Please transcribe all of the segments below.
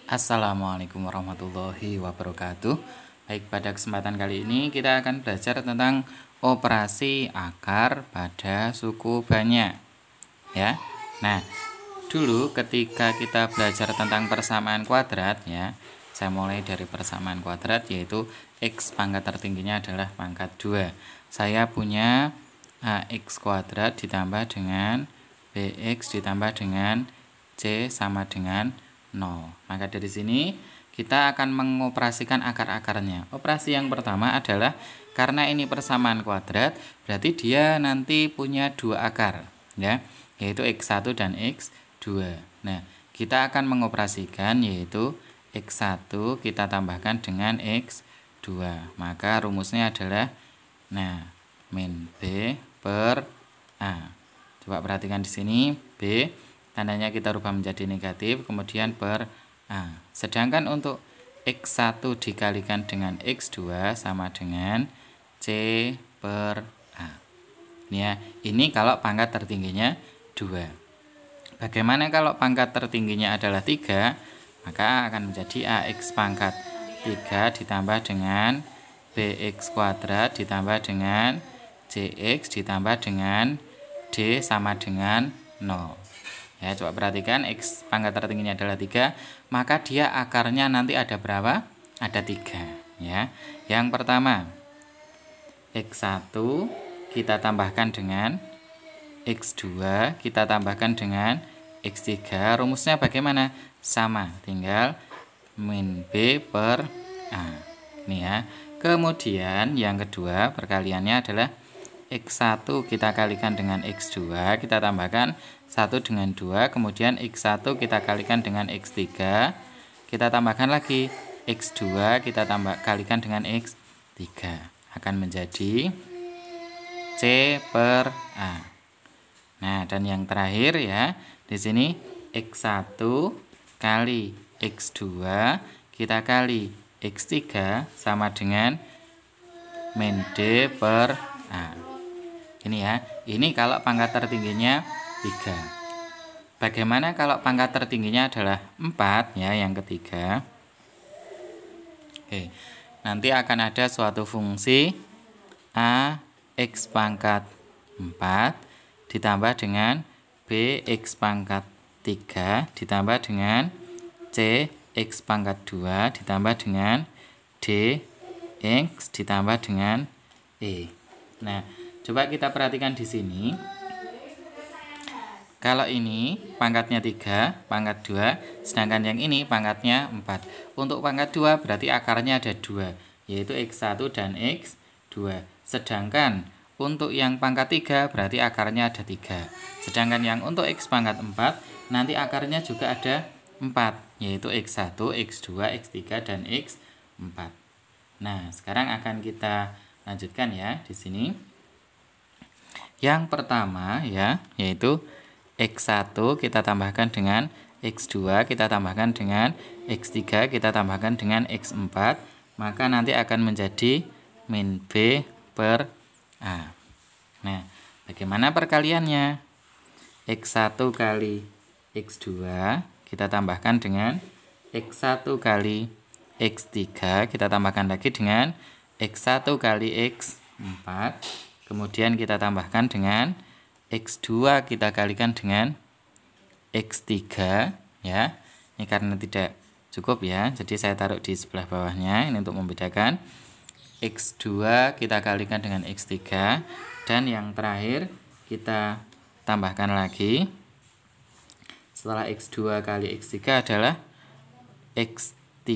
Assalamualaikum warahmatullahi wabarakatuh. Baik, pada kesempatan kali ini kita akan belajar tentang operasi akar pada suku banyak, ya. Nah, dulu ketika kita belajar tentang persamaan kuadrat, ya, saya mulai dari persamaan kuadrat, yaitu X pangkat tertingginya adalah pangkat 2. Saya punya AX kuadrat ditambah dengan BX ditambah dengan C sama dengan 0. Maka dari sini kita akan mengoperasikan akar-akarnya. Operasi yang pertama adalah karena ini persamaan kuadrat, berarti dia nanti punya dua akar, ya, yaitu X1 dan X2. Nah, kita akan mengoperasikan yaitu X1 kita tambahkan dengan X2. Maka rumusnya adalah min B per A. Coba perhatikan di sini, B tandanya kita rubah menjadi negatif, kemudian per A. Sedangkan untuk X1 dikalikan dengan X2 sama dengan C per A. Ya, ini kalau pangkat tertingginya 2. Bagaimana kalau pangkat tertingginya adalah 3? Maka akan menjadi AX pangkat 3 ditambah dengan BX kuadrat ditambah dengan CX ditambah dengan D sama dengan 0. Ya, coba perhatikan X pangkat tertingginya adalah 3, maka dia akarnya nanti ada berapa? Ada 3, ya. Yang pertama, X1 kita tambahkan dengan X2 kita tambahkan dengan X3. Rumusnya bagaimana? Sama, tinggal min B per A. Ini ya. Kemudian yang kedua perkaliannya adalah X1 kita kalikan dengan X2, kita tambahkan 1 dengan 2, kemudian X1 kita kalikan dengan X3, kita tambahkan lagi X2, kita kalikan dengan X3, akan menjadi C per A. Nah, dan yang terakhir ya, di sini X1 kali X2 kita kali X3 sama dengan min D per A. Ini ya, ini kalau pangkat tertingginya 3. Bagaimana kalau pangkat tertingginya adalah 4 ya, yang ketiga? Oke, nanti akan ada suatu fungsi AX pangkat 4 ditambah dengan BX pangkat 3 ditambah dengan CX pangkat 2 ditambah dengan DX ditambah dengan E. Nah, coba kita perhatikan di sini. Kalau ini pangkatnya 3, pangkat 2, sedangkan yang ini pangkatnya 4. Untuk pangkat 2 berarti akarnya ada 2, yaitu X1 dan X2. Sedangkan untuk yang pangkat 3 berarti akarnya ada 3. Sedangkan yang untuk X pangkat 4 nanti akarnya juga ada 4, yaitu X1, X2, X3, dan X4. Nah, sekarang akan kita lanjutkan ya di sini. Yang pertama ya, yaitu X1 kita tambahkan dengan X2 kita tambahkan dengan X3 kita tambahkan dengan X4, maka nanti akan menjadi min B per A. Nah, bagaimana perkaliannya? X1 kali X2 kita tambahkan dengan X1 kali X3 kita tambahkan lagi dengan X1 kali X4, kemudian kita tambahkan dengan X2 kita kalikan dengan X3 ya. Ini karena tidak cukup ya, jadi saya taruh di sebelah bawahnya ini untuk membedakan. X2 kita kalikan dengan X3, dan yang terakhir kita tambahkan lagi setelah X2 kali X3 adalah X3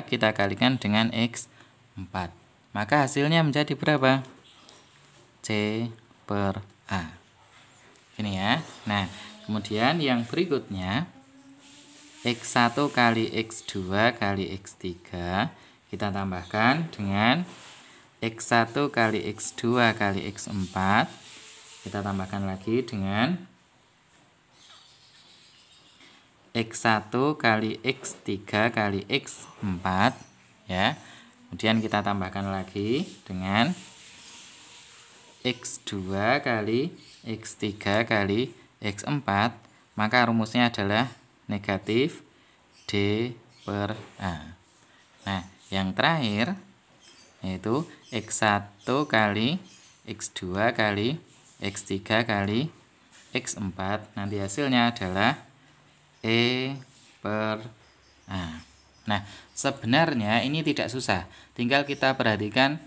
kita kalikan dengan X4, maka hasilnya menjadi berapa? C per A. Ini ya. Nah, kemudian yang berikutnya X1 kali X2 kali X3 kita tambahkan dengan X1 kali X2 kali X4, kita tambahkan lagi dengan X1 kali X3 kali X4 ya. Kemudian kita tambahkan lagi dengan X2 kali X3 kali X4, maka rumusnya adalah negatif D per A. Nah, yang terakhir yaitu X1 kali X2 kali X3 kali X4. Nanti hasilnya adalah E per A. Nah, sebenarnya ini tidak susah. Tinggal kita perhatikan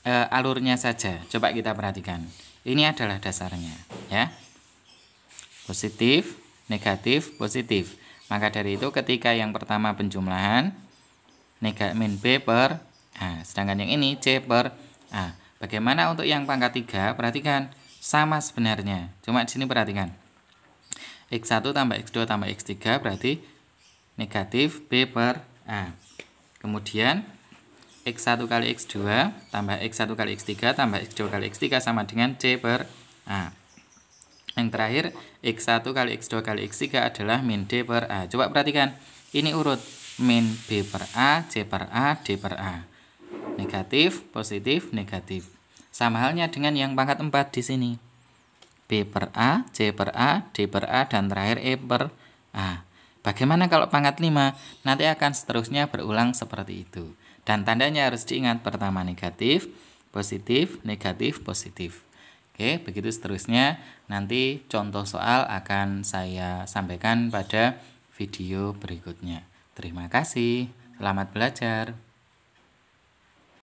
alurnya saja. Coba kita perhatikan. Ini adalah dasarnya, ya. Positif, negatif, positif. Maka dari itu ketika yang pertama penjumlahan min B per A, sedangkan yang ini C per A. Bagaimana untuk yang pangkat 3? Perhatikan, sama sebenarnya. Cuma di sini perhatikan. X1 tambah X2 tambah X3 berarti negatif B per A. Kemudian X1 kali X2 tambah X1 kali X3 tambah X2 kali X3 sama dengan C per A. Yang terakhir X1 kali X2 kali X3 adalah min D per A. Coba perhatikan, ini urut min B per A, C per A, D per A. Negatif, positif, negatif. Sama halnya dengan yang pangkat 4 di sini. B per A, C per A, D per A, dan terakhir E per A. Bagaimana kalau pangkat 5? Nanti akan seterusnya berulang seperti itu. Dan tandanya harus diingat, pertama negatif, positif, negatif, positif. Oke, begitu seterusnya. Nanti contoh soal akan saya sampaikan pada video berikutnya. Terima kasih. Selamat belajar.